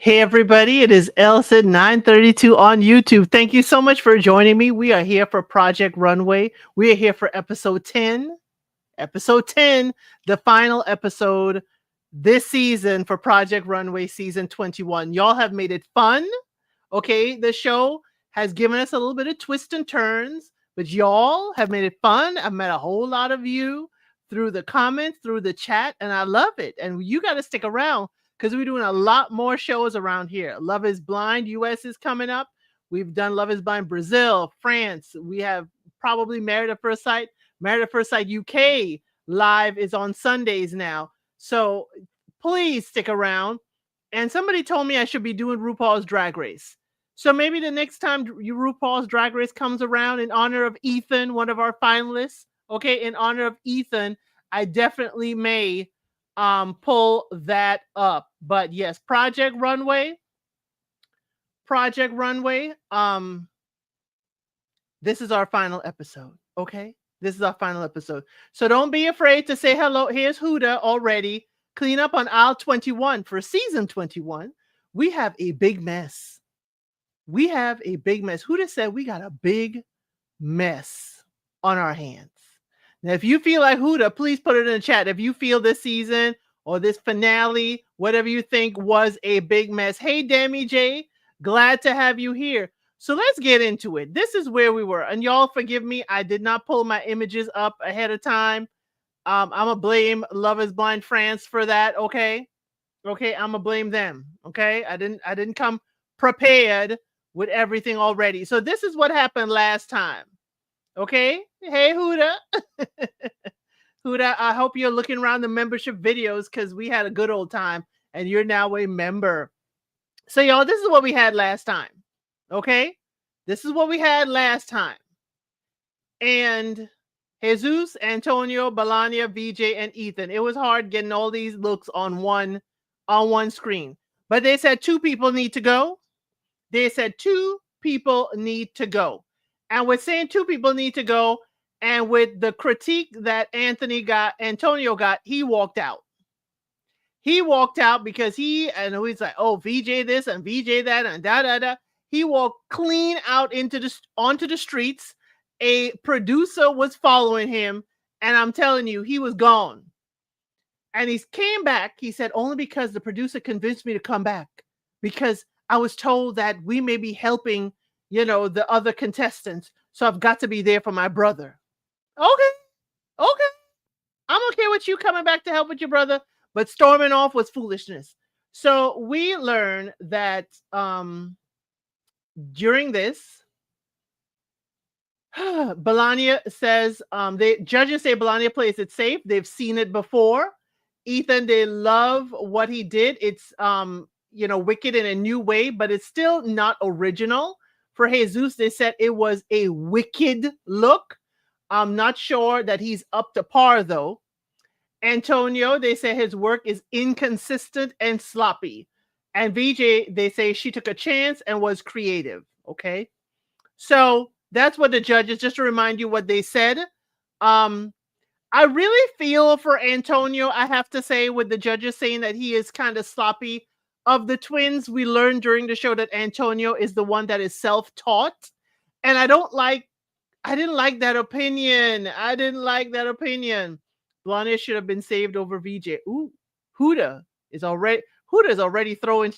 Hey everybody, it is Elson 932 on YouTube. Thank you so much for joining me. We are here for Project Runway. We are here for episode 10. Episode 10, the final episode this season for Project Runway season 21. Y'all have made it fun. Okay, the show has given us a little bit of twists and turns, but y'all have made it fun. I've met a whole lot of you through the comments, through the chat, and I love it. And you got to stick around because we're doing a lot more shows around here. Love is Blind US is coming up. We've done Love is Blind Brazil, France. We have probably Married at First Sight. Married at First Sight UK live is on Sundays now. So please stick around. And somebody told me I should be doing RuPaul's Drag Race. So maybe the next time RuPaul's Drag Race comes around in honor of Ethan, one of our finalists, okay, in honor of Ethan, I definitely may pull that up. But yes, Project Runway, this is our final episode, okay? This is our final episode. So don't be afraid to say hello. Here's Huda already. Clean up on aisle 21 for season 21. We have a big mess. Huda said we got a big mess on our hands. Now, if you feel like Huda, please put it in the chat. If you feel this season or this finale, whatever you think was a big mess. Hey, Demi J, glad to have you here. So let's get into it. This is where we were. And y'all forgive me. I did not pull my images up ahead of time. I'm going to blame Love is Blind France for that. Okay. I'm going to blame them. Okay. I didn't come prepared with everything already. So this is what happened last time. Okay. Hey, Huda. Huda, I hope you're looking around the membership videos because we had a good old time and you're now a member. So y'all, this is what we had last time. Okay. This is what we had last time. And Jesus, Antonio, Melania, VJ, and Ethan. It was hard getting all these looks on one screen. But they said two people need to go. And with saying two people need to go, and with the critique that Antonio got, he walked out. He walked out because he's like, oh, VJ this and VJ that and da. He walked clean out onto the streets. A producer was following him, and I'm telling you, he was gone. And he came back. He said, only because the producer convinced me to come back, because I was told that we may be helping, the other contestants. So I've got to be there for my brother. Okay. I'm okay with you coming back to help with your brother, but storming off was foolishness. So we learn that during this, Melania says, the judges say Melania plays it safe. They've seen it before. Ethan, they love what he did. It's, wicked in a new way, but it's still not original. For Jesus, they said it was a wicked look. I'm not sure that he's up to par, though. Antonio, they say his work is inconsistent and sloppy. And VJ, they say she took a chance and was creative. Okay. So that's what the judges, just to remind you what they said. I really feel for Antonio, I have to say, with the judges saying that he is kind of sloppy. Of the twins, we learned during the show that Antonio is the one that is self-taught. And I didn't like that opinion. Blania should have been saved over VJ. Ooh, Huda is already throwing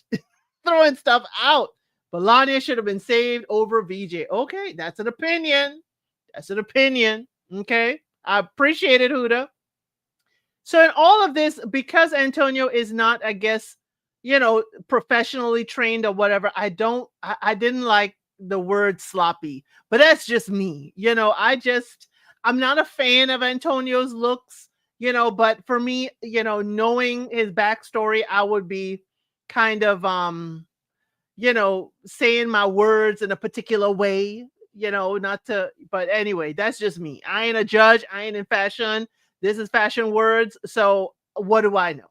stuff out. Melania should have been saved over VJ. Okay, that's an opinion. Okay, I appreciate it, Huda. So in all of this, because Antonio is not, I guess, professionally trained or whatever, I didn't like the word sloppy, but that's just me. I'm not a fan of Antonio's looks, but for me, knowing his backstory, I would be kind of, saying my words in a particular way, but anyway, that's just me. I ain't a judge. I ain't in fashion. This is fashion words. So what do I know?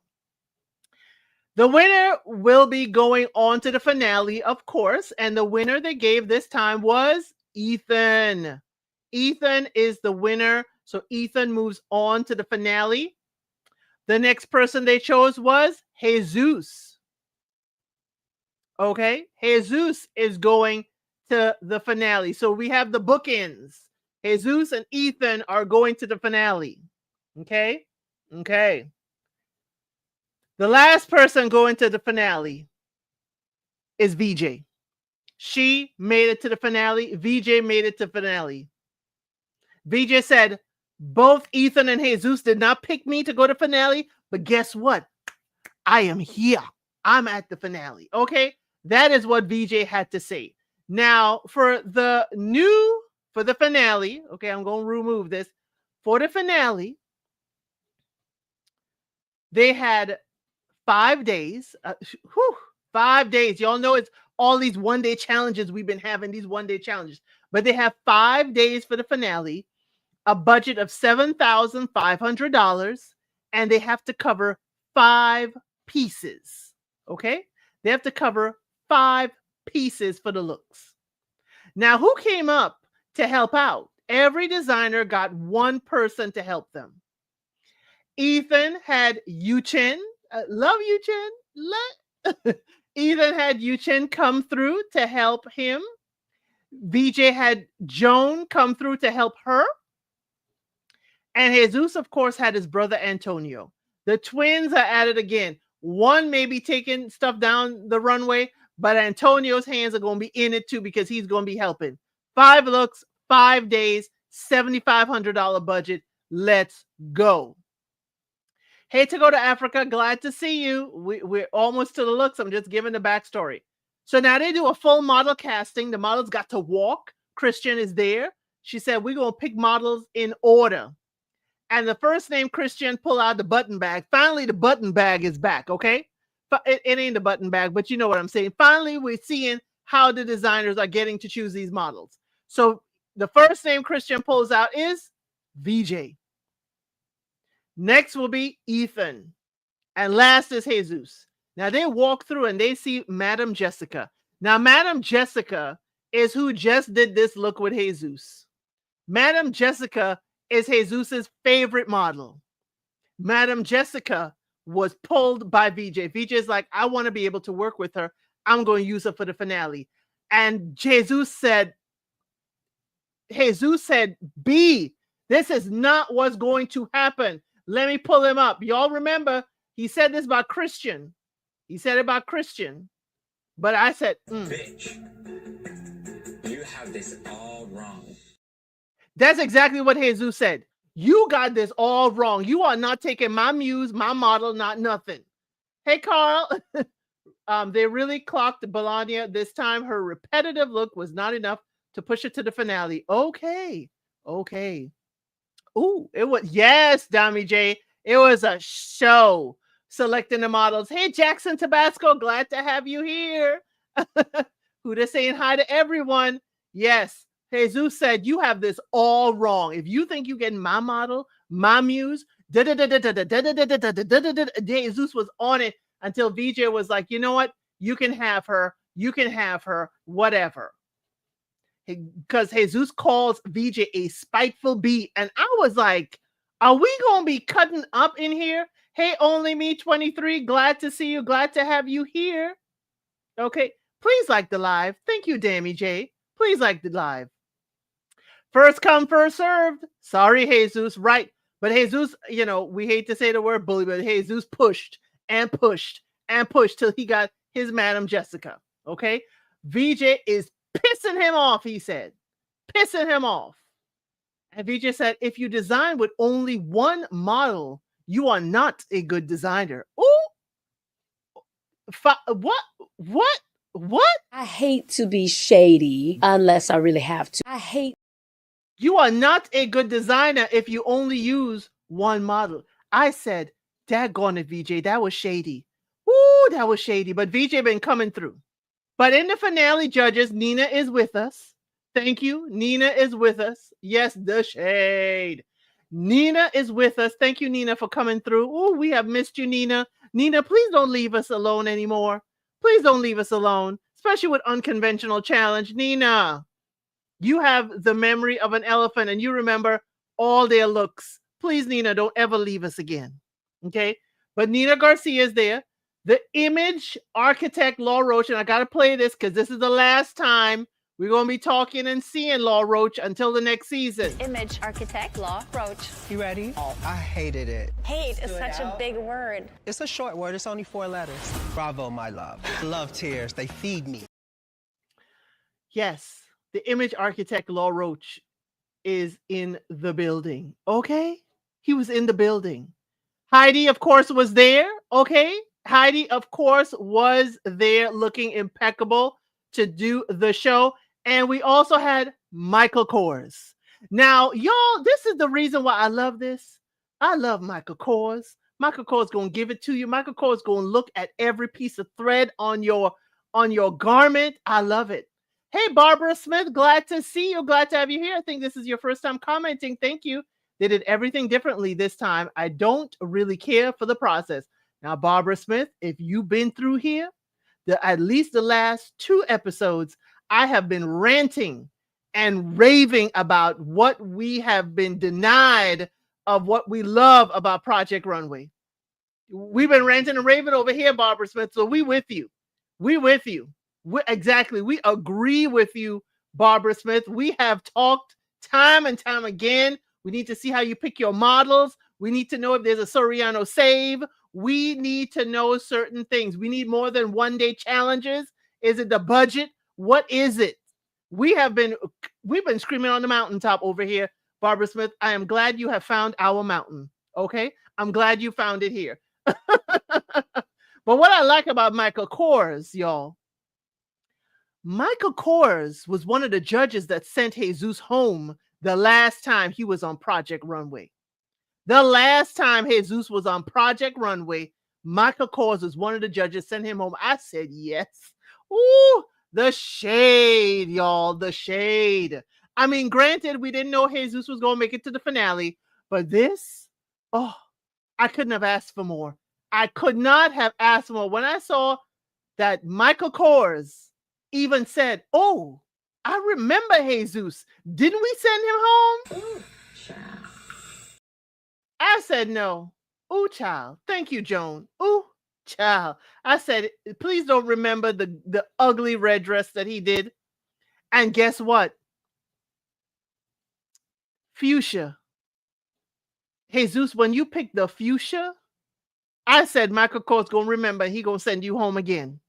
The winner will be going on to the finale, of course. And the winner they gave this time was Ethan. Ethan is the winner. So Ethan moves on to the finale. The next person they chose was Jesus. Okay. Jesus is going to the finale. So we have the bookends. Jesus and Ethan are going to the finale. Okay. Okay. The last person going to the finale is VJ. She made it to the finale. VJ made it to finale. VJ said, both Ethan and Jesus did not pick me to go to finale, but guess what? I am here. I'm at the finale. Okay. That is what VJ had to say. Now, for the finale, okay, I'm going to remove this. For the finale, they had 5 days. 5 days. Y'all know it's all these one-day challenges we've been having, these one-day challenges. But they have 5 days for the finale, a budget of $7,500, and they have to cover 5 pieces. Okay? They have to cover 5 pieces for the looks. Now, who came up to help out? Every designer got one person to help them. Ethan had Yuchen. Love Yuchen. Ethan had Yuchen come through to help him. VJ had Joan come through to help her. And Jesus, of course, had his brother Antonio. The twins are at it again. One may be taking stuff down the runway, but Antonio's hands are going to be in it too because he's going to be helping. 5 looks, 5 days, $7,500 budget. Let's go. Hey, to go to Africa. Glad to see you. We're almost to the looks. I'm just giving the backstory. So now they do a full model casting. The models got to walk. Christian is there. She said, we're going to pick models in order. And the first name Christian pull out the button bag. Finally, the button bag is back, okay? It ain't the button bag, but you know what I'm saying. Finally, we're seeing how the designers are getting to choose these models. So the first name Christian pulls out is VJ. Next will be Ethan. And last is Jesus. Now they walk through and they see Madam Jessica. Now, Madam Jessica is who just did this look with Jesus. Madam Jessica is Jesus's favorite model. Madam Jessica was pulled by VJ. VJ is like, I want to be able to work with her. I'm going to use her for the finale. And Jesus said, B, this is not what's going to happen. Let me pull him up. Y'all remember, he said this about Christian. He said it about Christian. But I said, Bitch, you have this all wrong. That's exactly what Jesus said. You got this all wrong. You are not taking my muse, my model, not nothing. Hey, Carl. They really clocked Bologna this time. Her repetitive look was not enough to push her to the finale. Okay. Ooh, it was, yes, Dami J. It was a show selecting the models. Hey, Jackson Tabasco, glad to have you here. Huda saying hi to everyone. Yes, Jesus said, you have this all wrong. If you think you get my model, my muse, Jesus was on it until VJ was like, you know what? You can have her, whatever. Because Jesus calls VJ a spiteful bee. And I was like, are we going to be cutting up in here? Hey, Only Me 23, glad to see you. Glad to have you here. Okay, please like the live. Thank you, Dami J. Please like the live. First come, first served. Sorry, Jesus. Right. But Jesus, we hate to say the word bully, but Jesus pushed and pushed and pushed till he got his Madam Jessica. Okay. VJ is pissing him off, he said. Pissing him off. And VJ said, if you design with only one model, you are not a good designer. Ooh. What? I hate to be shady unless I really have to. You are not a good designer if you only use one model. I said, daggone it, VJ, that was shady. Ooh, that was shady. But VJ been coming through. But in the finale, judges, Nina is with us. Thank you. Nina is with us. Yes, the shade. Nina is with us. Thank you, Nina, for coming through. Oh, we have missed you, Nina. Nina, please don't leave us alone anymore. Please don't leave us alone, especially with unconventional challenge. Nina, you have the memory of an elephant and you remember all their looks. Please, Nina, don't ever leave us again. Okay? But Nina Garcia is there. The image architect Law Roach, and I got to play this because this is the last time we're going to be talking and seeing Law Roach until the next season. Image architect Law Roach. You ready? Oh, I hated it. Hate is such a big word. It's a short word. It's only 4 letters. Bravo, my love. Love tears. They feed me. Yes, the image architect Law Roach is in the building. Okay? He was in the building. Heidi, of course, was there. Okay? Heidi, of course, was there looking impeccable to do the show. And we also had Michael Kors. Now, y'all, this is the reason why I love this. I love Michael Kors. Michael Kors going to give it to you. Michael Kors going to look at every piece of thread on your garment. I love it. Hey, Barbara Smith, glad to see you. Glad to have you here. I think this is your first time commenting. Thank you. They did everything differently this time. I don't really care for the process. Now, Barbara Smith, if you've been through here, at least the last 2 episodes, I have been ranting and raving about what we have been denied of what we love about Project Runway. We've been ranting and raving over here, Barbara Smith, so we with you. We with you. Exactly. We agree with you, Barbara Smith. We have talked time and time again. We need to see how you pick your models. We need to know if there's a Soriano save. We need to know certain things. We need more than 1-day challenges. Is it the budget? What is it? We've been screaming on the mountaintop over here, Barbara Smith. I am glad you have found our mountain. Okay? I'm glad you found it here. But what I like about Michael Kors, y'all, Michael Kors was one of the judges that sent Jesus home the last time he was on Project Runway. The last time Jesus was on Project Runway, Michael Kors was one of the judges, sent him home. I said yes. Ooh, the shade, y'all, the shade. I mean, granted, we didn't know Jesus was going to make it to the finale, but this, oh, I couldn't have asked for more. I could not have asked for more. When I saw that Michael Kors even said, oh, I remember Jesus. Didn't we send him home? Ooh, child. I said no. Ooh, child. Thank you, Joan. Ooh, child. I said, please don't remember the ugly red dress that he did. And guess what? Fuchsia. Jesus, when you picked the fuchsia, I said Michael Kors going to remember. He going to send you home again.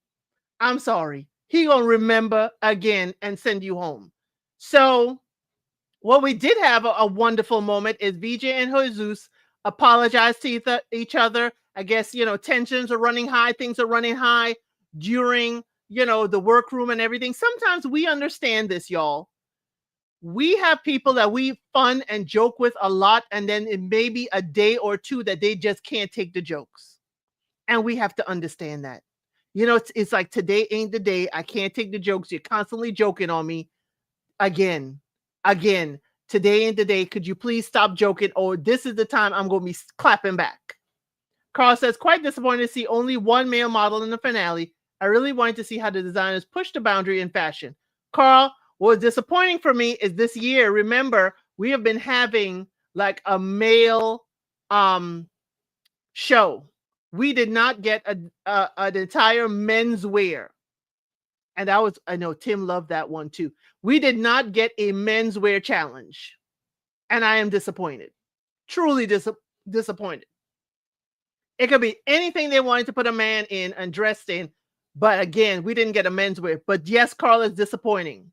I'm sorry. He going to remember again and send you home. So what we did have a wonderful moment is VJ and Jesus apologized to each other. I guess, tensions are running high. Things are running high during, the workroom and everything. Sometimes we understand this, y'all. We have people that we fun and joke with a lot, and then it may be a day or two that they just can't take the jokes. And we have to understand that. It's like today ain't the day. I can't take the jokes. You're constantly joking on me. Again. Today ain't the day. Could you please stop joking? Or this is the time I'm going to be clapping back. Carl says, quite disappointed to see only one male model in the finale. I really wanted to see how the designers push the boundary in fashion. Carl, what was disappointing for me is this year, remember, we have been having like a male show. We did not get an entire menswear. And that was, I know Tim loved that one too. We did not get a menswear challenge. And I am disappointed. Truly disappointed. It could be anything they wanted to put a man in and dressed in. But again, we didn't get a menswear. But yes, Carl, is disappointing.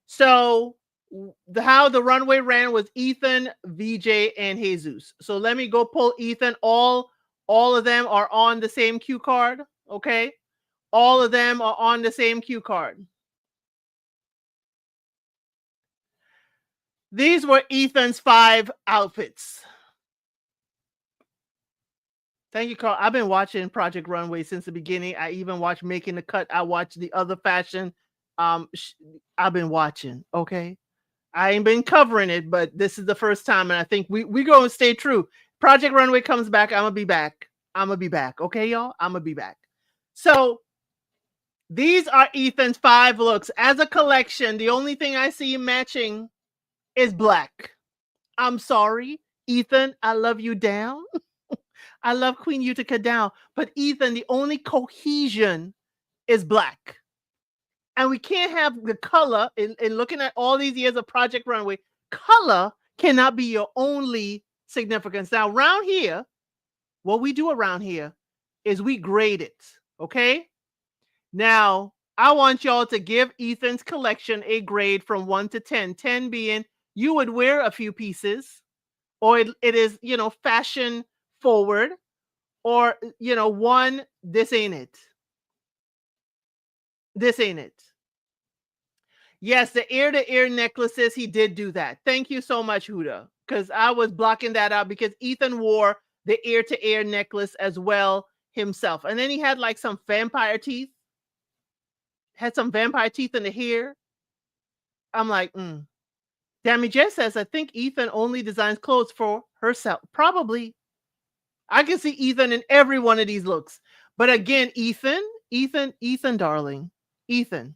So how the runway ran was Ethan, VJ, and Jesus. So let me go pull Ethan. All of them are on the same cue card. Okay. All of them are on the same cue card. These were Ethan's 5 outfits. Thank you, Carl. I've been watching Project Runway since the beginning. I even watched Making the Cut. I watched the other fashion. I've been watching. Okay. I ain't been covering it, but this is the first time. And I think we going to stay true. Project Runway comes back. I'm going to be back. Okay, y'all? I'm going to be back. So these are Ethan's 5 looks. As a collection, the only thing I see matching is black. I'm sorry, Ethan. I love you down. I love Queen Utica down. But Ethan, the only cohesion is black. And we can't have the color in looking at all these years of Project Runway. Color cannot be your only significance. Now, around here, what we do around here is we grade it. Okay. Now, I want y'all to give Ethan's collection a grade from 1 to 10. 10 being you would wear a few pieces, or it is, fashion forward, or, 1, this ain't it. This ain't it. Yes, the ear-to-ear necklaces, he did do that. Thank you so much, Huda, because I was blocking that out because Ethan wore the ear-to-ear necklace as well himself. And then he had like some vampire teeth. Had some vampire teeth in the hair. I'm like, Dammy Jess says, I think Ethan only designs clothes for herself. Probably. I can see Ethan in every one of these looks. But again, Ethan, darling. Ethan.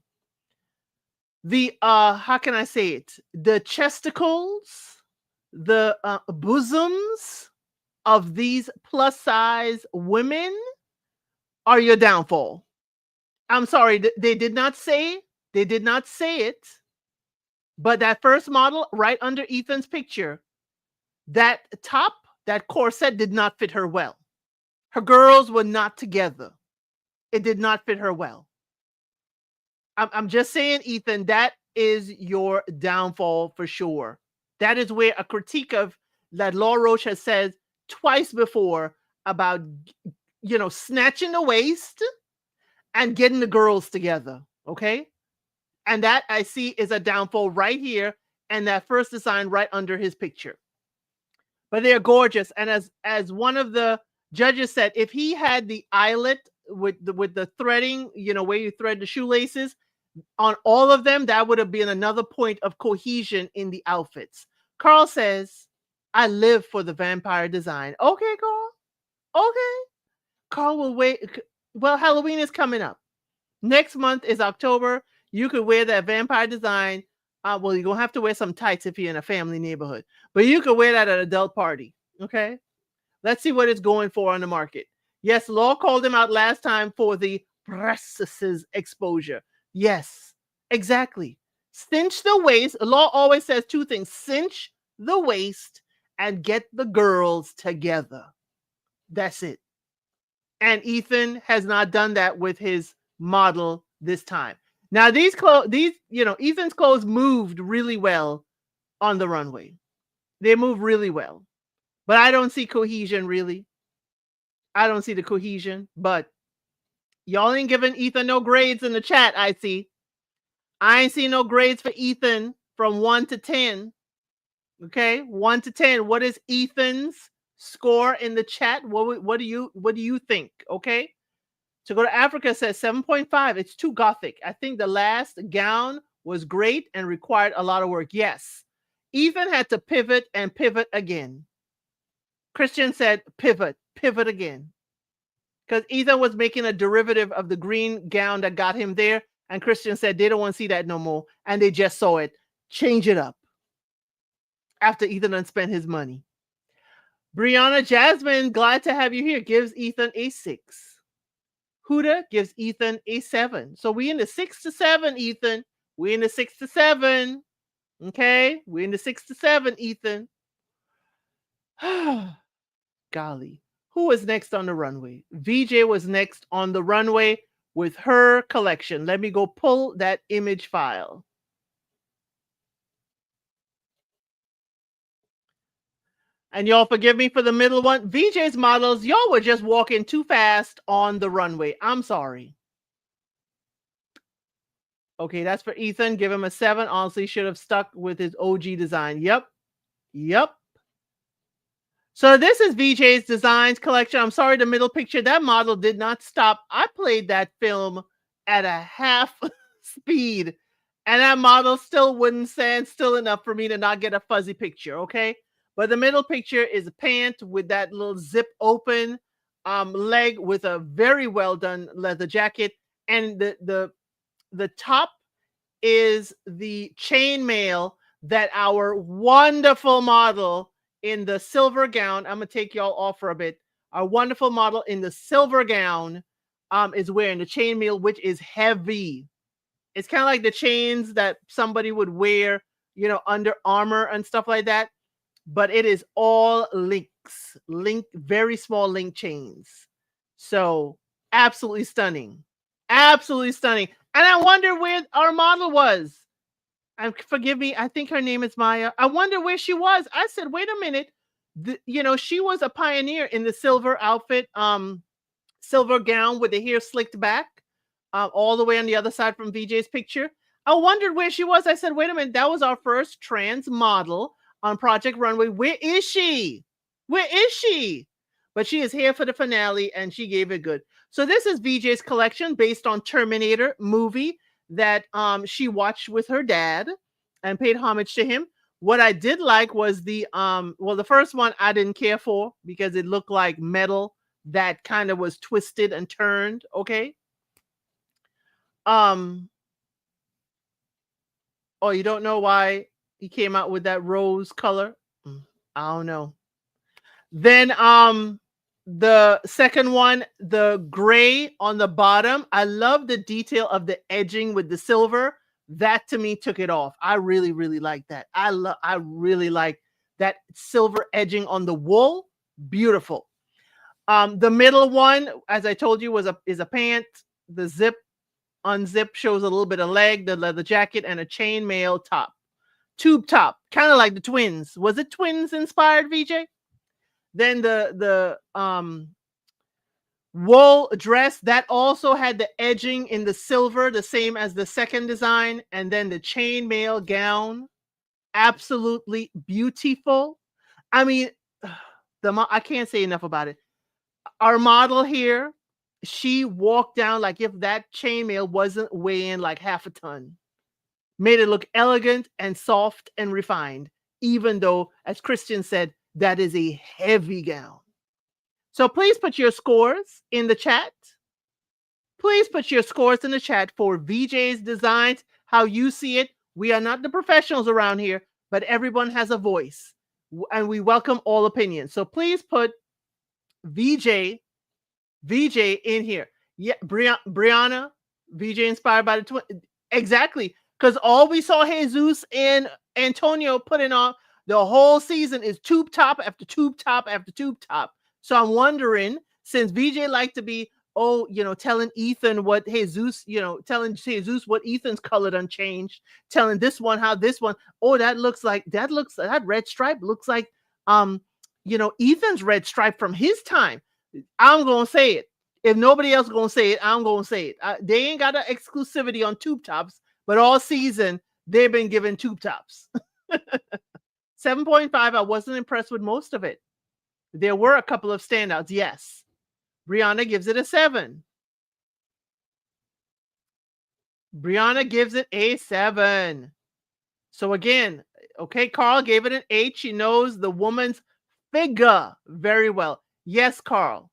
The, how can I say it? The chesticles, the bosoms of these plus size women are your downfall. I'm sorry, they did not say it, but that first model right under Ethan's picture, that top, that corset did not fit her well. Her girls were not together. It did not fit her well. I'm just saying, Ethan, that is your downfall for sure. That is where a critique of that Laura Roach has said twice before about, snatching the waist and getting the girls together. Okay. And that I see is a downfall right here. And that first design right under his picture. But they're gorgeous. And as one of the judges said, if he had the eyelet with the threading, where you thread the shoelaces on all of them, that would have been another point of cohesion in the outfits. Carl says, I live for the vampire design. Okay, Carl. Okay. Carl will wait. Well, Halloween is coming up. Next month is October. You could wear that vampire design. Well, you're going to have to wear some tights if you're in a family neighborhood. But you could wear that at an adult party. Okay? Let's see what it's going for on the market. Yes, Law called him out last time for the breasts exposure. Yes, exactly. Cinch the waist. Law always says two things. Cinch the waist and get the girls together. That's it. And Ethan has not done that with his model this time. Now, Ethan's clothes moved really well on the runway. They move really well. But I don't see cohesion, really. I don't see the cohesion. But y'all ain't giving Ethan no grades in the chat, I see. I ain't see no grades for Ethan from 1 to 10. Okay? 1 to 10. What is Ethan's score in the chat? What do you think? Okay? To Go to Africa says 7.5. It's too gothic. I think the last gown was great and required a lot of work. Yes. Ethan had to pivot and pivot again. Christian said pivot again. Because Ethan was making a derivative of the green gown that got him there. And Christian said they don't want to see that no more. And they just saw it. Change it up. After Ethan done spent his money. Brianna Jasmine, glad to have you here. Gives Ethan a 6. Huda gives Ethan a 7. So we in the 6 to 7, Ethan. We in the 6 to 7. Okay? We in the 6 to 7, Ethan. Golly. Who was next on the runway? VJ was next on the runway with her collection. Let me go pull that image file. And y'all forgive me for the middle one. VJ's models, y'all were just walking too fast on the runway. I'm sorry. Okay, that's for Ethan. Give him a 7. Honestly, should have stuck with his OG design. Yep. So this is VJ's designs collection. I'm sorry, the middle picture, that model did not stop. I played that film at a half speed, and that model still wouldn't stand still enough for me to not get a fuzzy picture, okay? But the middle picture is a pant with that little zip open leg with a very well done leather jacket. And the top is the chainmail that our wonderful model in the silver gown. I'm going to take y'all off for a bit. Our wonderful model in the silver gown is wearing the chainmail, which is heavy. It's kind of like the chains that somebody would wear, under armor and stuff like that. But it is all links, very small link chains. So absolutely stunning. Absolutely stunning. And I wonder where our model was. And forgive me, I think her name is Maya. I wonder where she was. I said, wait a minute. She was a pioneer in the silver outfit, silver gown with the hair slicked back, all the way on the other side from VJ's picture. I wondered where she was. I said, wait a minute, that was our first trans model on Project Runway. Where is she? Where is she? But she is here for the finale, and she gave it good. So this is VJ's collection based on Terminator movie that she watched with her dad and paid homage to him. What I did like was the first one I didn't care for because it looked like metal that kind of was twisted and turned. Okay. Oh, you don't know why he came out with that rose color? I don't know. Then the second one, the gray on the bottom, I love the detail of the edging with the silver. That to me took it off. I really, really like that. I really like that silver edging on the wool. Beautiful. The middle one, as I told you, is a pant. The zip unzip shows a little bit of leg, the leather jacket, and a chainmail top. Tube top, kind of like the twins. Was it twins inspired, VJ? Then the wool dress that also had the edging in the silver, the same as the second design, and then the chainmail gown, absolutely beautiful. I mean, I can't say enough about it. Our model here, she walked down like if that chainmail wasn't weighing like half a ton. Made it look elegant and soft and refined, even though, as Christian said, that is a heavy gown. So please put your scores in the chat. Please put your scores in the chat for VJ's designs, how you see it. We are not the professionals around here, but everyone has a voice, and we welcome all opinions. So please put VJ in here. Yeah, Brianna, VJ inspired by the twin. Exactly. Because all we saw Jesus and Antonio putting on the whole season is tube top after tube top after tube top. So I'm wondering, since VJ liked to be, telling Ethan what Jesus, telling Jesus what Ethan's color done changed, telling this one how this one, that red stripe looks like, Ethan's red stripe from his time. I'm going to say it. If nobody else going to say it, I'm going to say it. They ain't got an exclusivity on tube tops, but all season they've been given tube tops. 7.5, I wasn't impressed with most of it. There were a couple of standouts, yes. Brianna gives it a 7. Brianna gives it a 7. So again, okay, Carl gave it an 8. She knows the woman's figure very well. Yes, Carl.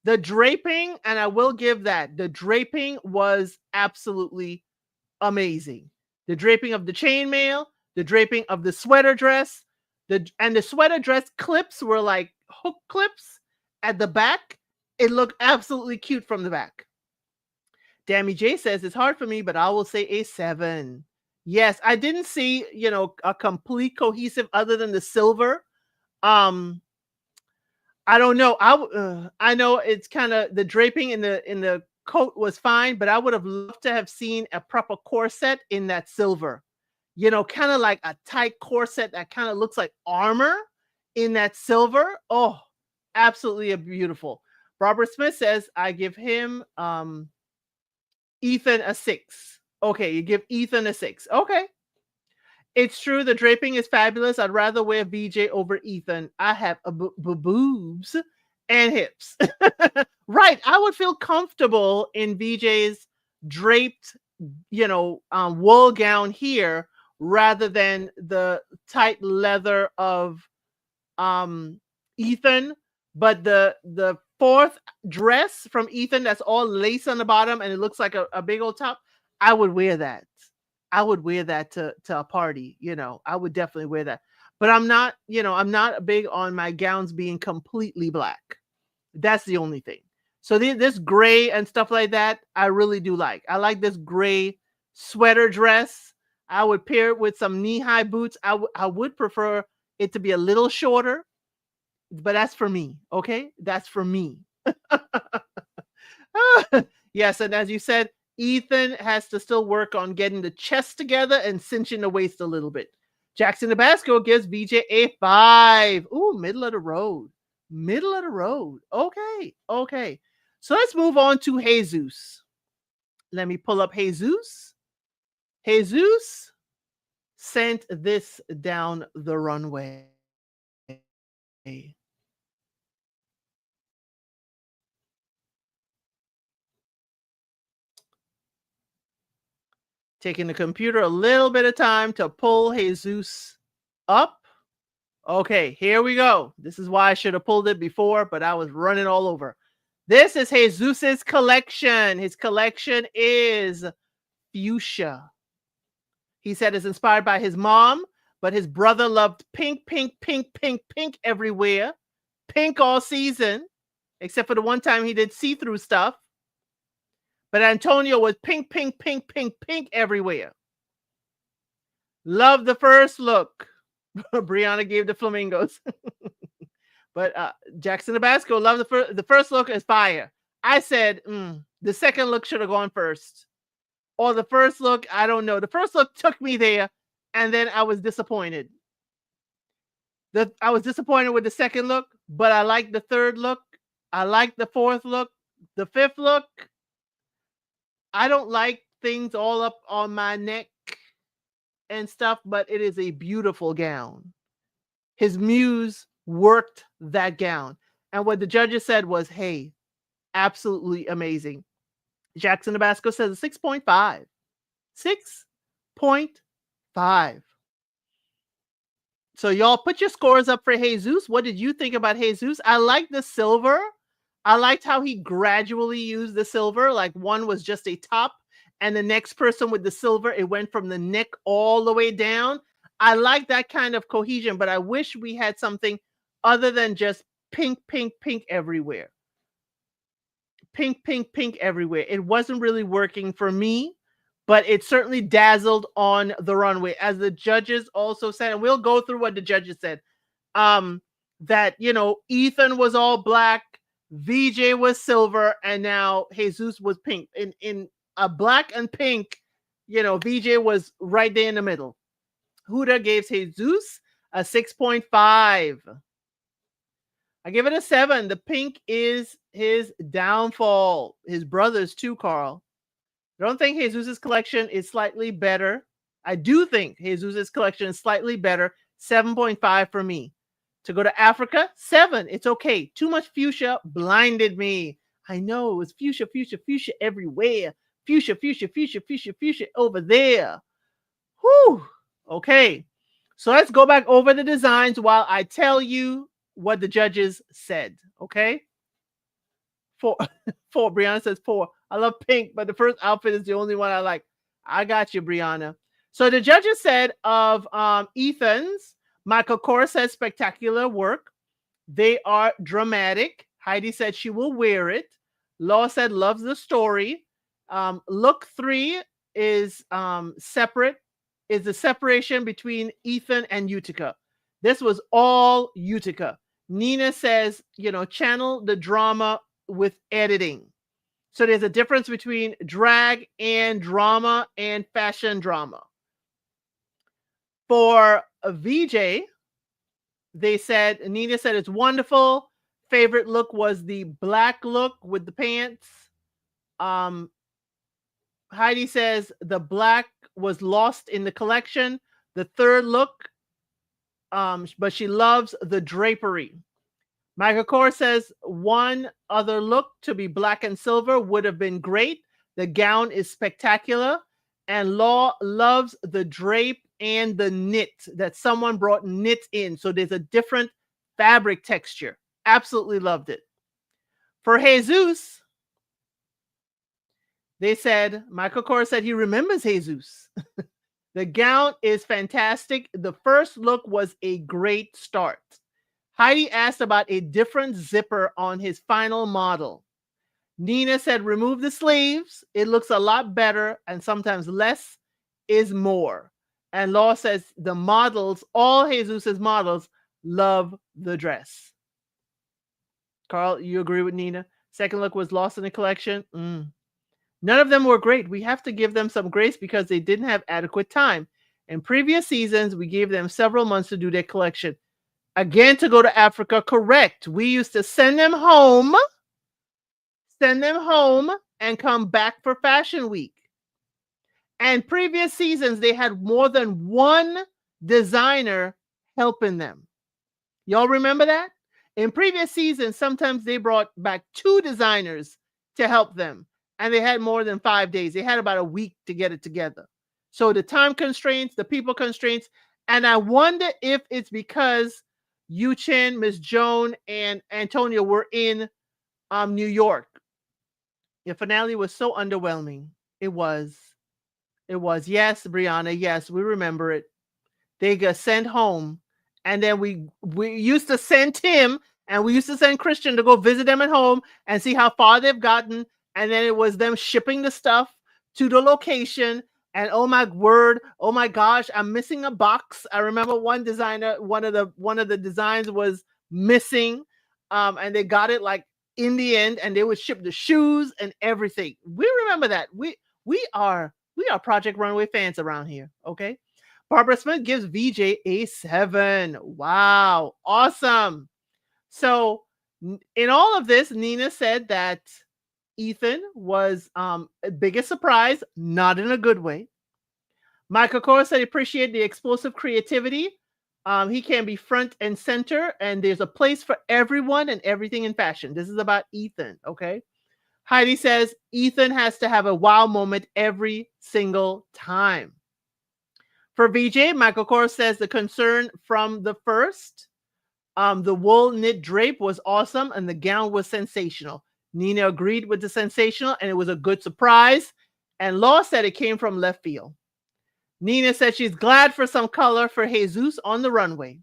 The draping, and I will give that, the draping was absolutely amazing. The draping of the chainmail, the draping of the sweater dress, the sweater dress clips were like hook clips at the back. It looked absolutely cute from the back. Dammy J says, it's hard for me, but I will say a 7. Yes, I didn't see, a complete cohesive other than the silver. I don't know. I know it's kind of the draping in the coat was fine, but I would have loved to have seen a proper corset in that silver. Kind of like a tight corset that kind of looks like armor in that silver. Oh, absolutely beautiful. Robert Smith says, I give him Ethan a 6. Okay, you give Ethan a 6. Okay. It's true. The draping is fabulous. I'd rather wear VJ over Ethan. I have boobs and hips. Right. I would feel comfortable in VJ's draped, wool gown here rather than the tight leather of Ethan. But the fourth dress from Ethan that's all lace on the bottom and it looks like a big old top, I would wear that. I would wear that to a party, I would definitely wear that. But I'm not big on my gowns being completely black. That's the only thing. So this gray and stuff like that, I really do like. I like this gray sweater dress. I would pair it with some knee-high boots. I would prefer it to be a little shorter, but that's for me. Okay, that's for me. Yes, and as you said, Ethan has to still work on getting the chest together and cinching the waist a little bit. Jackson Tabasco gives VJ a 5. Ooh, middle of the road. Middle of the road. Okay, okay. So let's move on to Jesus. Let me pull up Jesus. Jesus sent this down the runway. Taking the computer a little bit of time to pull Jesus up. Okay, here we go. This is why I should have pulled it before, but I was running all over. This is Jesus's collection. His collection is fuchsia. He said it's inspired by his mom, but his brother loved pink, pink, pink, pink, pink everywhere. Pink all season, except for the one time he did see-through stuff. But Antonio was pink, pink, pink, pink, pink everywhere. Love the first look. Brianna gave the flamingos. But Jackson Tabasco loved the first look is fire. I said the second look should have gone first. Or the first look, I don't know. The first look took me there, and then I was disappointed. I was disappointed with the second look, but I liked the third look. I liked the fourth look. The fifth look, I don't like things all up on my neck and stuff, but it is a beautiful gown. His muse worked that gown. And what the judges said was, hey, absolutely amazing. Jackson Tabasco says a 6.5. 6.5. So y'all put your scores up for Jesus. What did you think about Jesus? I like the silver. I liked how he gradually used the silver. Like one was just a top, and the next person with the silver, it went from the neck all the way down. I like that kind of cohesion, but I wish we had something other than just pink, pink, pink everywhere. Pink, pink, pink everywhere. It wasn't really working for me, but it certainly dazzled on the runway. As the judges also said, and we'll go through what the judges said, that, you know, Ethan was all black, VJ was silver, and now Jesus was pink. In a black and pink, you know, VJ was right there in the middle. Huda gave Jesus a 6.5. I give it a 7. The pink is his downfall. His brothers too, Carl. I don't think Jesus's collection is slightly better. I do think Jesus's collection is slightly better. 7.5 for me. To go to Africa, 7. It's okay. Too much fuchsia blinded me. I know it was fuchsia, fuchsia, fuchsia everywhere. Fuchsia, fuchsia, fuchsia, fuchsia, fuchsia over there. Whew. Okay. So let's go back over the designs while I tell you what the judges said. Okay. 4. 4. Brianna says 4. I love pink, but the first outfit is the only one I like. I got you, Brianna. So the judges said of Ethan's, Michael Kors says spectacular work. They are dramatic. Heidi said she will wear it. Law said loves the story. Look 3 is separate. Is the separation between Ethan and Utica. This was all Utica. Nina says, you know, channel the drama with editing. So there's a difference between drag and drama and fashion drama. For a VJ, they said, Nina said it's wonderful. Favorite look was the black look with the pants. Heidi says the black was lost in the collection. The third look, but she loves the drapery. Michael Kors says one other look to be black and silver would have been great. The gown is spectacular. And Law loves the drape and the knit, that someone brought knit in. So there's a different fabric texture. Absolutely loved it. For Jesus, they said, Michael Kors said he remembers Jesus. The gown is fantastic. The first look was a great start. Heidi asked about a different zipper on his final model. Nina said, remove the sleeves. It looks a lot better, and sometimes less is more. And Law says the models, all Jesus's models, love the dress. Carl, you agree with Nina? Second look was lost in the collection. None of them were great. We have to give them some grace because they didn't have adequate time. In previous seasons, we gave them several months to do their collection. Again, to go to Africa, correct. We used to send them home and come back for Fashion Week. And previous seasons, they had more than one designer helping them. Y'all remember that? In previous seasons, sometimes they brought back 2 designers to help them. And they had more than 5 days. They had about a week to get it together. So the time constraints, the people constraints. And I wonder if it's because Yu Chen, Miss Joan, and Antonia were in New York. The finale was so underwhelming. It was. Yes, Brianna. Yes, we remember it. They got sent home. And then we used to send Tim and we used to send Christian to go visit them at home and see how far they've gotten. And then it was them shipping the stuff to the location. And oh my word, oh my gosh, I'm missing a box. I remember one designer, one of the designs was missing. And they got it like in the end, and they would ship the shoes and everything. We remember that. We are Project Runway fans around here. Okay. Barbara Smith gives VJ a 7. Wow. Awesome. So in all of this, Nina said that Ethan was biggest surprise, not in a good way. Michael Kors said he appreciated the explosive creativity. He can be front and center, and there's a place for everyone and everything in fashion. This is about Ethan, okay? Heidi says Ethan has to have a wow moment every single time. For VJ, Michael Kors says the concern from the first, the wool knit drape was awesome and the gown was sensational. Nina agreed with the sensational and it was a good surprise. And Law said it came from left field. Nina said she's glad for some color for Jesus on the runway.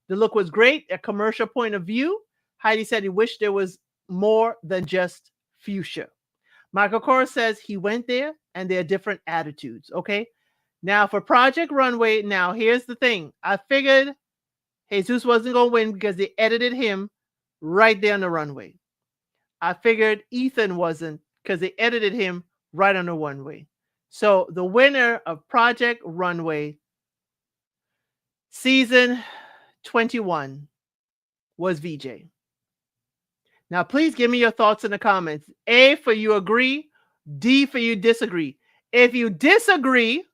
The look was great, a commercial point of view. Heidi said he wished there was more than just fuchsia. Michael Kors says he went there and there are different attitudes, okay? Now for Project Runway, now here's the thing. I figured Jesus wasn't going to win because they edited him right there on the runway. I figured Ethan wasn't because they edited him right on the runway. So the winner of Project Runway season 21 was VJ. Now, please give me your thoughts in the comments. A for you agree, D for you disagree. If you disagree,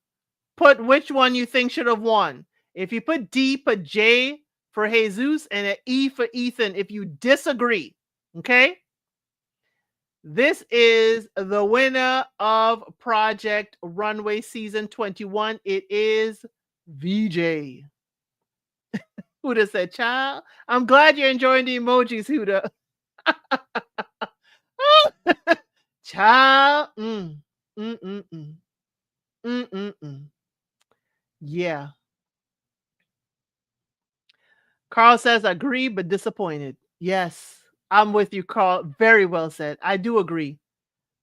put which one you think should have won. If you put D, put J for Jesus and an E for Ethan if you disagree. Okay? This is the winner of Project Runway Season 21. It is VJ. Huda said, child, I'm glad you're enjoying the emojis, Huda. Child. Yeah. Carl says, agree, but disappointed. Yes, I'm with you, Carl. Very well said. I do agree.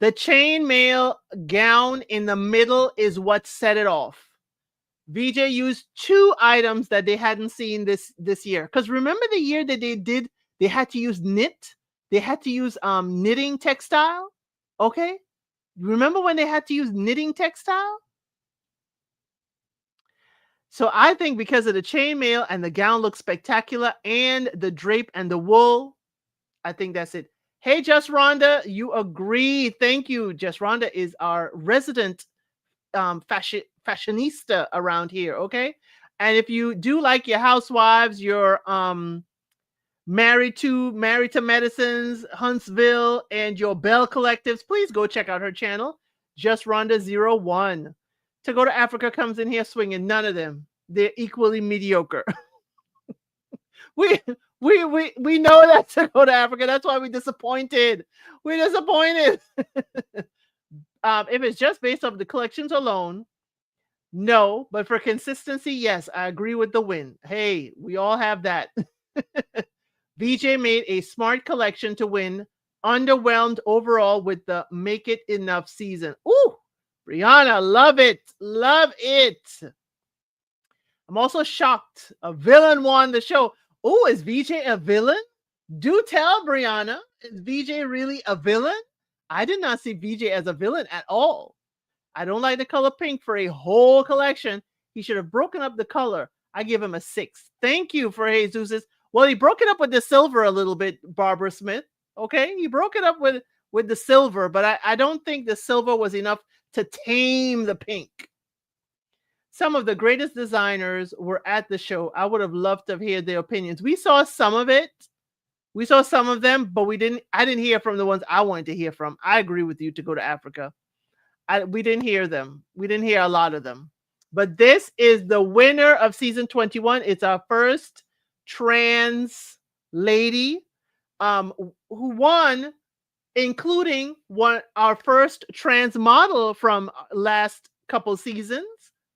The chainmail gown in the middle is what set it off. VJ used 2 items that they hadn't seen this year. Because remember the year that they had to use knit? They had to use knitting textile. Okay. Remember when they had to use knitting textile? So I think because of the chainmail and the gown looks spectacular and the drape and the wool, I think that's it. Hey, Just Rhonda, you agree. Thank you. Just Rhonda is our resident fashionista around here. Okay. And if you do like your housewives, your Married to Medicines, Huntsville, and your Bell Collectives, please go check out her channel, Just Rhonda 01. To Go to Africa comes in here swinging. None of them. They're equally mediocre. we know that To Go to Africa. That's why we're disappointed. We're disappointed. If it's just based off the collections alone, no. But for consistency, yes, I agree with the win. Hey, we all have that. VJ made a smart collection to win. Underwhelmed overall with the Make It Enough season. Ooh, Brianna, love it. Love it. I'm also shocked. A villain won the show. Oh, is VJ a villain? Do tell, Brianna. Is VJ really a villain? I did not see VJ as a villain at all. I don't like the color pink for a whole collection. He should have broken up the color. I give him a 6. Thank you for Jesus's. Well, he broke it up with the silver a little bit, Barbara Smith. Okay, he broke it up with the silver, but I don't think the silver was enough to tame the pink. Some of the greatest designers were at the show. I would have loved to hear their opinions. We saw some of it. We saw some of them, but I didn't hear from the ones I wanted to hear from. I agree with you to go to Africa. We didn't hear them. We didn't hear a lot of them. But this is the winner of season 21. It's our first trans lady who won, including our first trans model from last couple seasons.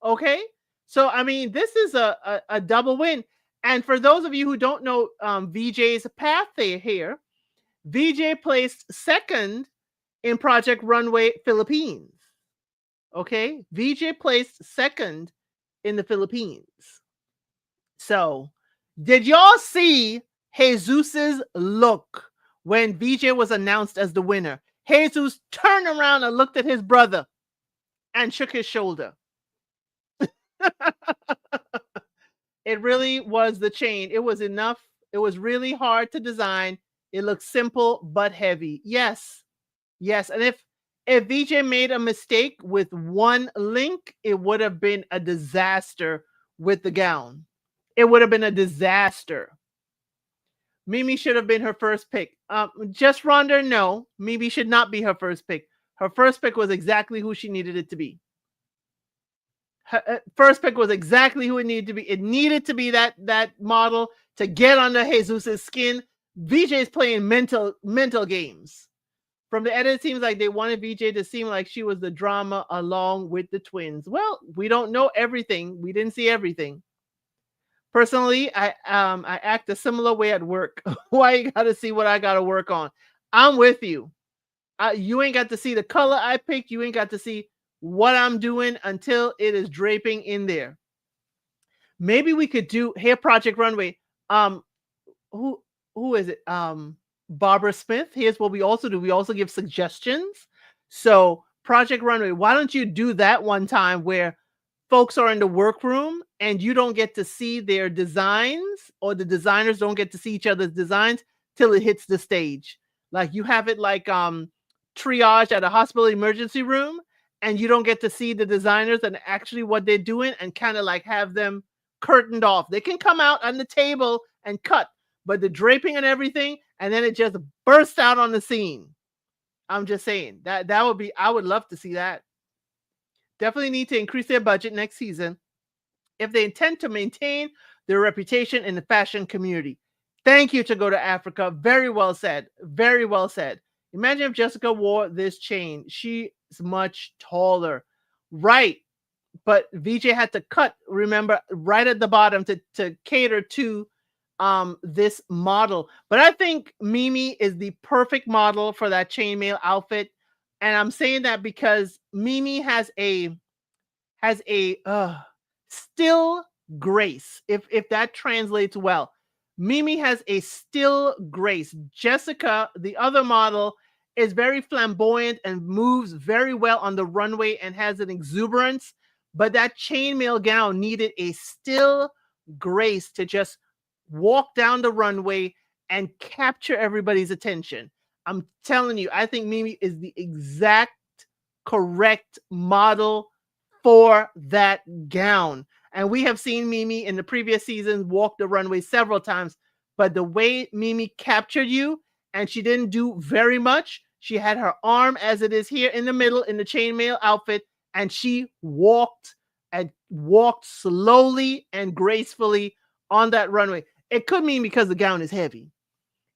Okay, so I mean, this is a double win. And for those of you who don't know VJ's path here, VJ placed second in Project Runway Philippines. Okay, VJ placed second in the Philippines. So, did y'all see Jesus's look when VJ was announced as the winner? Jesus turned around and looked at his brother and shook his shoulder. It really was the chain. It was enough. It was really hard to design. It looked simple but heavy. Yes. Yes. And if VJ made a mistake with one link, it would have been a disaster with the gown. It would have been a disaster. Mimi should have been her first pick. Just Rhonda, no. Mimi should not be her first pick. Her first pick was exactly who she needed it to be. Her first pick was exactly who it needed to be. It needed to be that model to get under Jesus's skin. VJ is playing mental games. From the edit, it seems like they wanted VJ to seem like she was the drama along with the twins. Well, we don't know everything. We didn't see everything. Personally, I act a similar way at work. Why you got to see what I got to work on? I'm with you. You ain't got to see the color I picked. You ain't got to see what I'm doing until it is draping in there. Maybe we could do here Project Runway. Who is it? Barbara Smith. Here's what we also do. We also give suggestions. So Project Runway, why don't you do that one time where folks are in the workroom and you don't get to see their designs, or the designers don't get to see each other's designs till it hits the stage. Like you have it like triage at a hospital emergency room, and you don't get to see the designers and actually what they're doing, and kind of like have them curtained off. They can come out on the table and cut, but the draping and everything, and then it just bursts out on the scene. I'm just saying that would be, I would love to see that. Definitely need to increase their budget next season if they intend to maintain their reputation in the fashion community. Thank you to go to Africa. Very well said. Very well said. Imagine if Jessica wore this chain. She's much taller. Right. But VJ had to cut, remember, right at the bottom to cater to this model. But I think Mimi is the perfect model for that chainmail outfit. And I'm saying that because Mimi has a still grace, if that translates well. Mimi has a still grace. Jessica, the other model, is very flamboyant and moves very well on the runway and has an exuberance. But that chainmail gown needed a still grace to just walk down the runway and capture everybody's attention. I'm telling you, I think Mimi is the exact correct model for that gown. And we have seen Mimi in the previous seasons walk the runway several times, but the way Mimi captured you, and she didn't do very much. She had her arm as it is here in the middle in the chainmail outfit, and she walked slowly and gracefully on that runway. It could mean because the gown is heavy.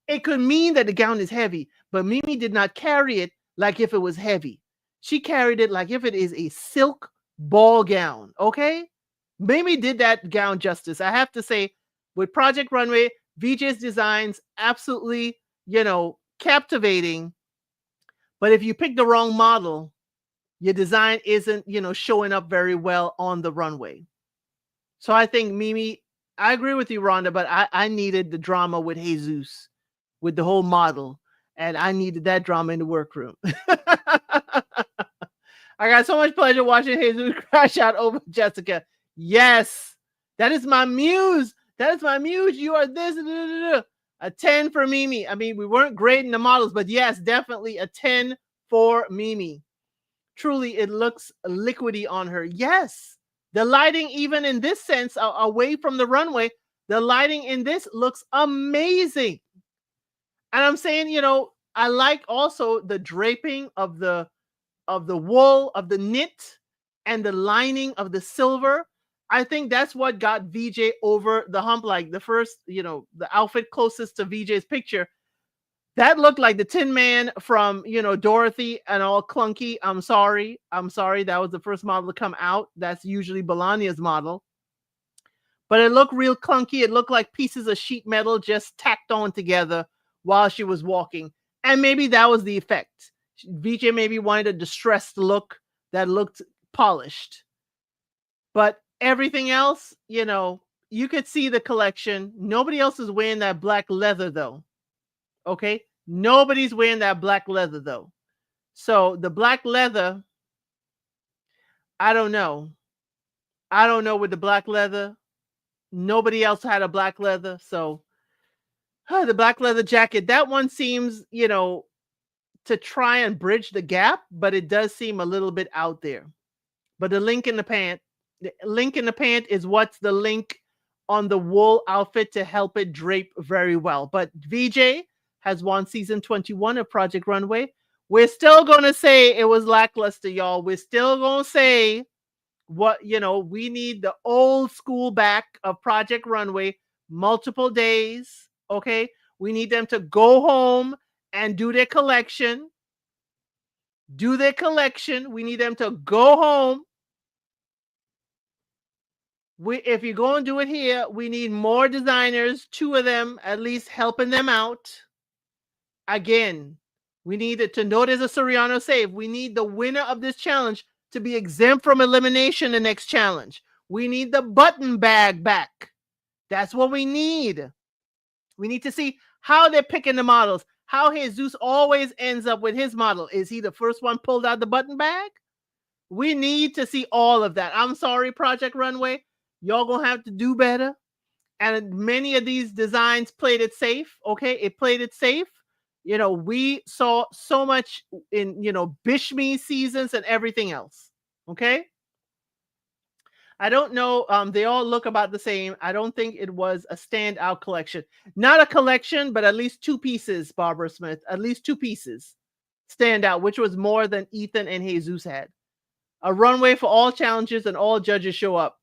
It could mean that the gown is heavy, but Mimi did not carry it like if it was heavy. She carried it like if it is a silk ball gown, okay? Mimi did that gown justice. I have to say, with Project Runway, VJ's designs absolutely, captivating. But if you pick the wrong model, your design isn't, showing up very well on the runway. So I think Mimi, I agree with you, Rhonda, but I needed the drama with Jesus, with the whole model. And I needed that drama in the workroom. I got so much pleasure watching Jesus crash out over Jessica. Yes, that is my muse. That is my muse. You are this. A 10 for Mimi. I mean, we weren't grading the models, but yes, definitely a 10 for Mimi. Truly, it looks liquidy on her. Yes, the lighting, even in this sense, away from the runway, the lighting in this looks amazing. And I'm saying, I like also the draping of the wool, of the knit, and the lining of the silver. I think that's what got VJ over the hump. Like the first, the outfit closest to VJ's picture, that looked like the Tin Man from, Dorothy, and all clunky. I'm sorry. That was the first model to come out. That's usually Bologna's model. But it looked real clunky. It looked like pieces of sheet metal just tacked on together while she was walking. And maybe that was the effect. VJ maybe wanted a distressed look that looked polished. But everything else, you could see the collection. Nobody else is wearing that black leather, though. Okay? Nobody's wearing that black leather, though. So the black leather, I don't know. I don't know with the black leather. Nobody else had a black leather. So the black leather jacket, that one seems, to try and bridge the gap, but it does seem a little bit out there. But the link in the pant is what's the link on the wool outfit to help it drape very well. But VJ has won season 21 of Project Runway. We're still going to say it was lackluster, y'all. We're still going to say we need the old school back of Project Runway, multiple days. Okay. We need them to go home and do their collection. We need them to go home. If you're going to do it here, we need more designers, 2 of them at least, helping them out. Again, we need it to know there's a Soriano save. We need the winner of this challenge to be exempt from elimination the next challenge. We need the button bag back. That's what we need. We need to see how they're picking the models, how Jesus always ends up with his model. Is he the first one pulled out the button bag? We need to see all of that. I'm sorry, Project Runway. Y'all gonna have to do better. And many of these designs played it safe. Okay, it played it safe. We saw so much in, Bishme seasons and everything else. Okay. I don't know. They all look about the same. I don't think it was a standout collection. Not a collection, but at least 2 pieces, Barbara Smith. At least 2 pieces stand out, which was more than Ethan and Jesus had. A runway for all challenges and all judges show up.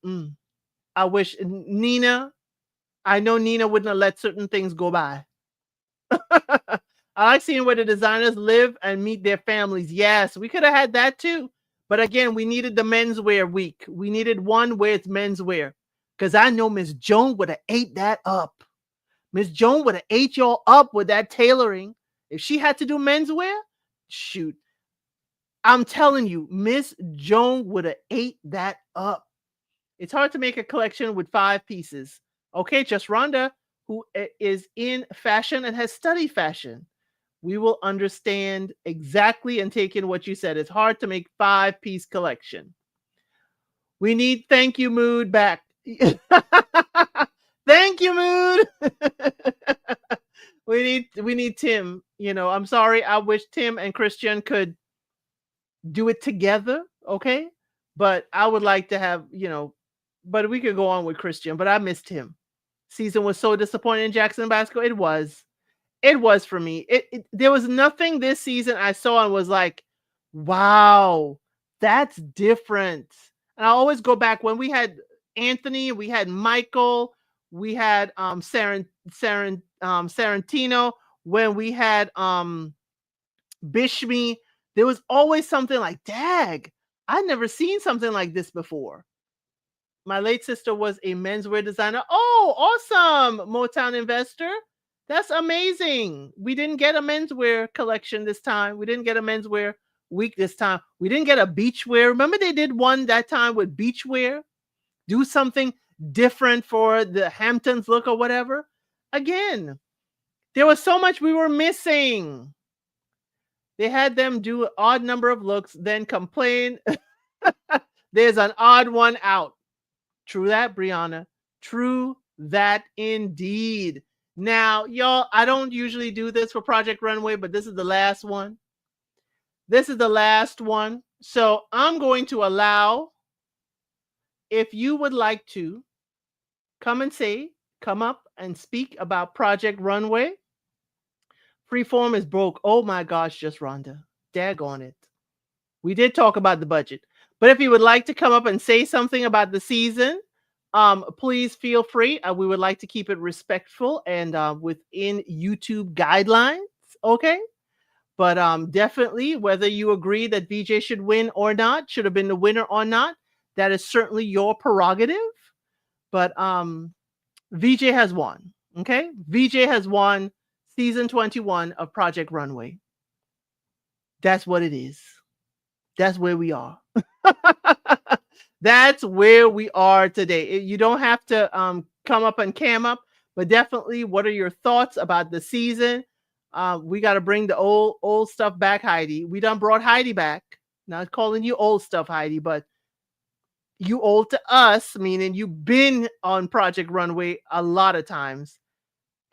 I wish I know Nina wouldn't have let certain things go by. I like seeing where the designers live and meet their families. Yes, we could have had that too. But again, we needed the menswear week. We needed one where it's menswear. Because I know Miss Joan would have ate that up. Miss Joan would have ate y'all up with that tailoring. If she had to do menswear, shoot. I'm telling you, Miss Joan would have ate that up. It's hard to make a collection with 5 pieces. Okay, just Rhonda, who is in fashion and has studied fashion. We will understand exactly and take in what you said. It's hard to make 5-piece collection. We need Thank You Mood back. Thank you, Mood. we need Tim. I'm sorry. I wish Tim and Christian could do it together. Okay. But I would like to have, but we could go on with Christian, but I missed him. Season was so disappointing in Jackson Basco. It was for me. There was nothing this season I saw and was like, wow, that's different. And I always go back when we had Anthony, we had Michael, we had Sarantino, when we had Bishme, there was always something like, dag, I'd never seen something like this before. My late sister was a menswear designer. Oh, awesome, Motown investor. That's amazing. We didn't get a menswear collection this time. We didn't get a menswear week this time. We didn't get a beachwear. Remember they did one that time with beachwear? Do something different for the Hamptons look or whatever. Again, there was so much we were missing. They had them do an odd number of looks, then complain there's an odd one out. True that, Brianna. True that indeed. Now, y'all, I don't usually do this for Project Runway, but this is the last one. This is the last one. So I'm going to allow, if you would like to, come up and speak about Project Runway. Freeform is broke. Oh my gosh, just Rhonda. Daggone it. We did talk about the budget. But if you would like to come up and say something about the season, please feel free. We would like to keep it respectful and within YouTube guidelines. Okay. But definitely, whether you agree that VJ should win or not, should have been the winner or not, that is certainly your prerogative. But VJ has won. Okay. VJ has won season 21 of Project Runway. That's what it is. That's where we are. That's where we are today. You don't have to come up and cam up, but definitely, what are your thoughts about the season? We got to bring the old stuff back, Heidi. We done brought Heidi back. Not calling you old stuff, Heidi, but you old to us, meaning you've been on Project Runway a lot of times.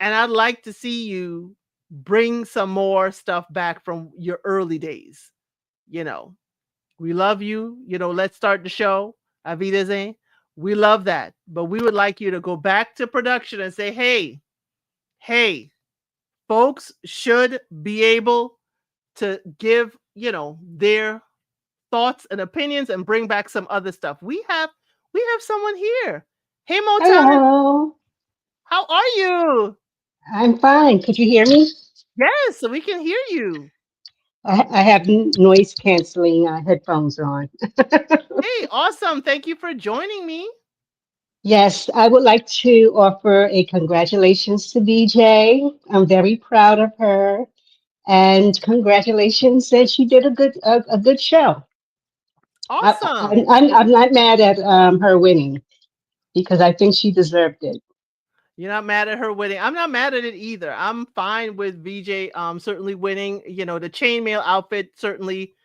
And I'd like to see you bring some more stuff back from your early days. You know, we love you. You know, let's start the show. Avideze. We love that. But we would like you to go back to production and say, hey, folks should be able to give, their thoughts and opinions and bring back some other stuff. We have someone here. Hey, Motown, Hello. how are you? I'm fine. Could you hear me? Yes, so we can hear you. I have noise canceling headphones on. Hey, awesome. Thank you for joining me. Yes, I would like to offer a congratulations to BJ. I'm very proud of her, and congratulations that she did a good show. Awesome. I'm not mad at her winning because I think she deserved it. You're not mad at her winning. I'm not mad at it either. I'm fine with VJ certainly winning. The chainmail outfit certainly,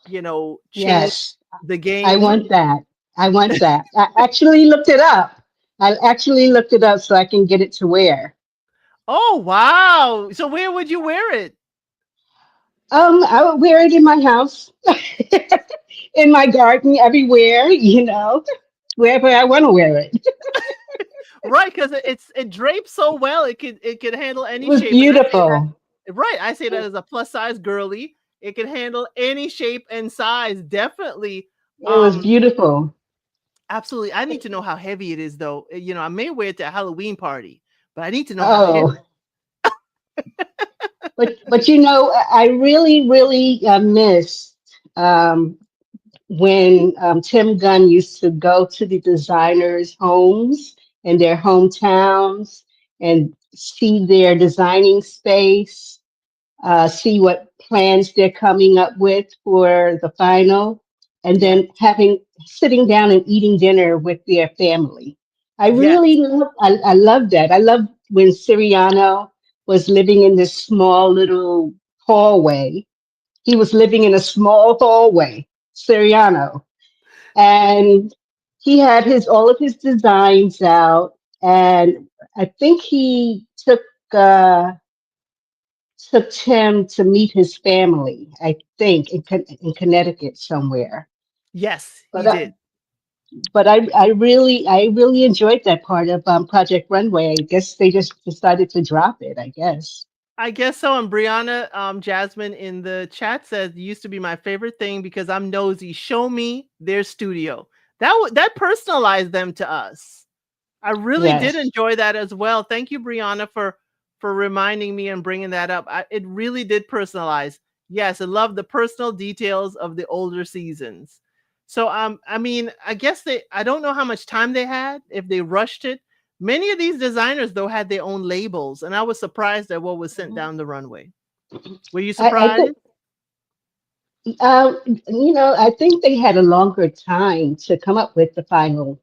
changed Yes, the I game. want that. I want that. I actually looked it up. I actually looked it up so I can get it to wear. Oh, wow. So where would you wear it? I would wear it in my house, in my garden, everywhere, wherever I want to wear it. Right, because it drapes so well. It could handle It any was shape. And I say that beautiful. right. I say that as a plus size girly. It can handle any shape and size. Definitely. It was Um, beautiful. absolutely. I need to know how heavy it is though. I may wear it to a Halloween party, but I need to know how heavy. Oh, but I really, really missed when Tim Gunn used to go to the designers' homes and their hometowns and see their designing space, see what plans they're coming up with for the final, and Yes. then sitting down and eating dinner with their family. Yes. I love that. I love when Siriano was living in this small little hallway. He was living in a small hallway, Siriano, and he had his all of his designs out, and I think he took Tim to meet his family, I think, in Connecticut somewhere. Yes, he But I, did. but I really enjoyed that part of Project Runway. I guess they just decided to drop it, I guess. I guess so. And Brianna, Jasmine in the chat says used to be my favorite thing because I'm nosy. Show me their studio. That personalized them to us. I really did Yes. enjoy that as well. Thank you, Brianna, for reminding me and bringing that up. It really did personalize. Yes, I love the personal details of the older seasons. So I mean, I guess I don't know how much time they had, if they rushed it. Many of these designers though had their own labels, and I was surprised at what was sent down the runway. Were you I surprised? think, I think they had a longer time to come up with the final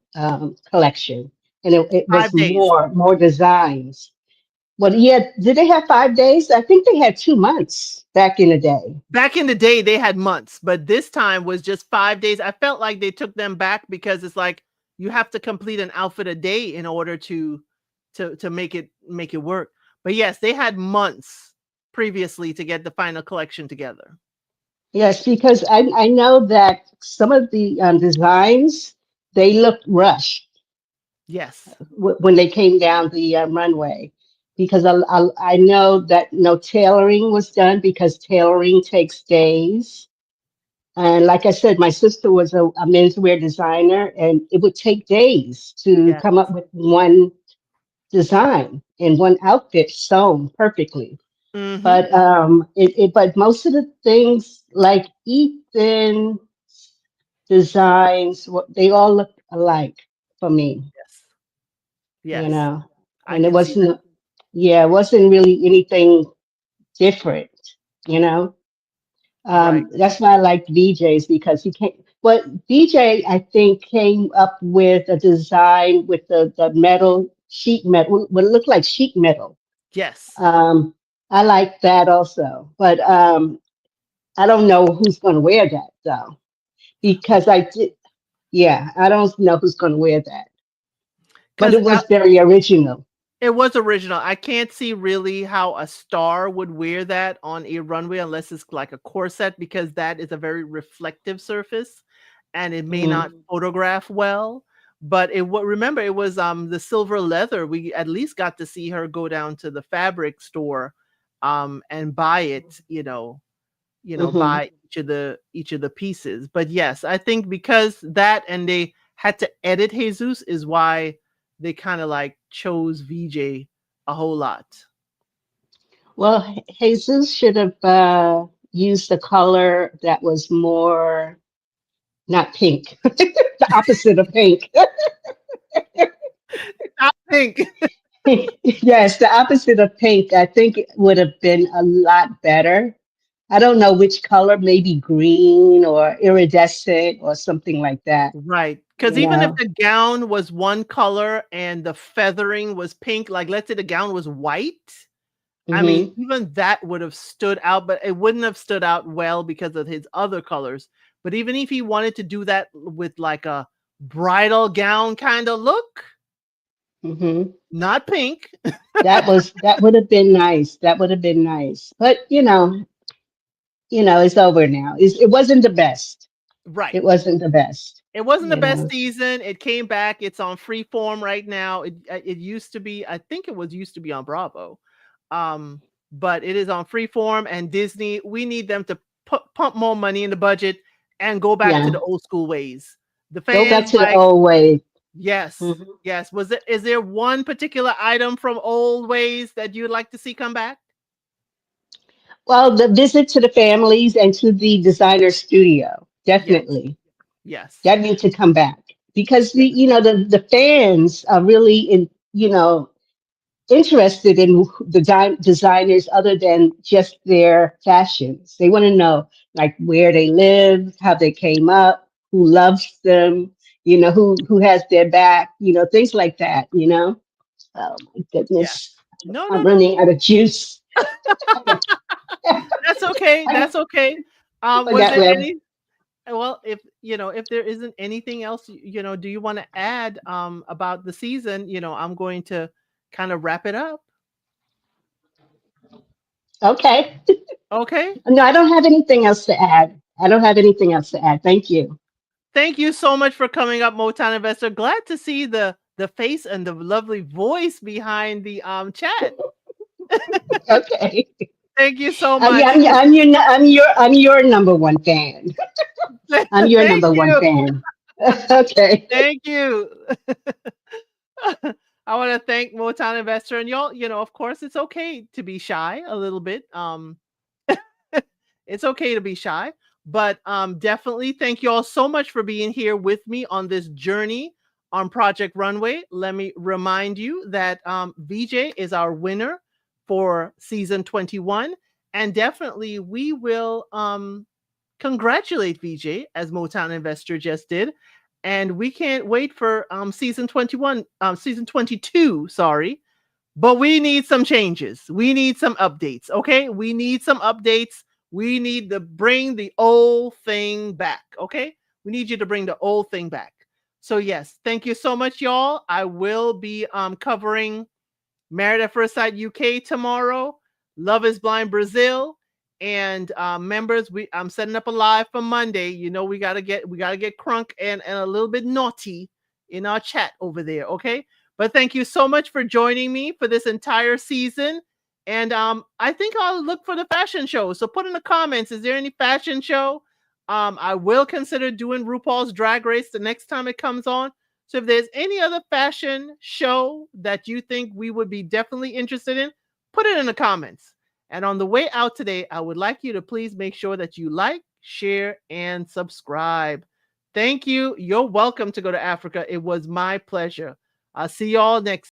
collection, and it was 5 days. more designs. Well, yeah, did they have 5 days? I think they had 2 months back in the day. Back in the day, they had months, but this time was just 5 days. I felt like they took them back because it's like you have to complete an outfit a day in order to make it work. But yes, they had months previously to get the final collection together. Yes, because I know that some of the designs they looked rushed Yes. when they came down the runway. Because I know that no tailoring was done because tailoring takes days. And like I said, my sister was a menswear designer, and it would take days to Yes. come up with one design and one outfit sewn perfectly. Mhm. But most of the things like Ethan designs, they all look alike for me, Yes. you Yes. know. I And it can see that. wasn't, yeah, it wasn't really anything different, you know. Right. That's why I liked VJ's because he came. Well, VJ, I think, came up with a design with the metal sheet metal, what looked like sheet metal. Yes. Um, I like that also, but I don't know who's going to wear that though, because I did. Yeah, I don't know who's going to wear that, but Cuz it was very original. it was original. I can't see really how a star would wear that on a runway unless it's like a corset, because that is a very reflective surface and it may not Mm, photograph well. But remember, it was the silver leather. We at least got to see her go down to the fabric store and buy it, hmm. buy each of the pieces. But yes, I think because that, and they had to edit Jesus, is why they kind of like chose VJ a whole lot. Well, Jesus should have used a color that was more not pink, the opposite of pink. I think Yes, the opposite of pink. I think it would have been a lot better. I don't know which color, maybe green or iridescent or something like that, right, because you even if know? the gown was one color and the feathering was pink, like let's say the gown was white, I mean, Hmm. even that would have stood out, but it wouldn't have stood out well because of his other colors. But even if he wanted to do that with like a bridal gown kind of look, Hmm. not pink. That would have been nice. That would have been nice. But it's over now. It wasn't the best. Right. It wasn't the best, It wasn't the you best know. season. It came back. It's on Freeform right now. It used to be, I think it was used to be on Bravo. Um, but it is on Freeform, and Disney, we need them to pump more money in the budget and go back to Yeah. the old school ways. The Go back fans to the like, old way. yes, Hmm. yes. Is there one particular item from old ways that you'd like to see come back? Well, the visit to the families and to the designer studio, Yes, definitely. yes, That needs to come back because yes, the fans are really interested in the designers other than just their fashions. They want to know like where they live, how they came up, who loves them, who has their back, things like that. Oh my yes. goodness, No, no, I'm no. running out of juice. That's okay. I That's okay. Was forgot there where. any? Well, if there isn't anything else, do you want to add about the season? I'm going to kind of wrap it up. Okay. Okay. No, I don't have anything else to add. I don't have anything else to add. Thank you. Thank you so much for coming up, Motown Investor. Glad to see the face and the lovely voice behind the chat. Okay. Thank you so Yeah, much. I'm your number one fan. I'm your Thank number one you. fan. Okay. Thank you. I want to thank Motown Investor, and y'all, of course, it's okay to be shy a little bit. It's okay to be shy, But definitely thank you all so much for being here with me on this journey on Project Runway. Let me remind you that VJ is our winner for season 21. And definitely we will congratulate VJ, as Motown Investor just did. And we can't wait for season 21, season 22, sorry. But we need some changes. We need some updates. Okay. We need some updates. We need to bring the old thing back. Okay. We need you to bring the old thing back. So, yes, thank you so much, y'all. I will be covering Married at First Sight UK tomorrow, Love is Blind Brazil, and members, I'm setting up a live for Monday. You know, we gotta get crunk and a little bit naughty in our chat over there, okay? But thank you so much for joining me for this entire season. And I think I'll look for the fashion show. So put in the comments, is there any fashion show? I will consider doing RuPaul's Drag Race the next time it comes on. So if there's any other fashion show that you think we would be definitely interested in, put it in the comments. And on the way out today, I would like you to please make sure that you like, share, and subscribe. Thank you. You're welcome to go to Africa. It was my pleasure. I'll see y'all next.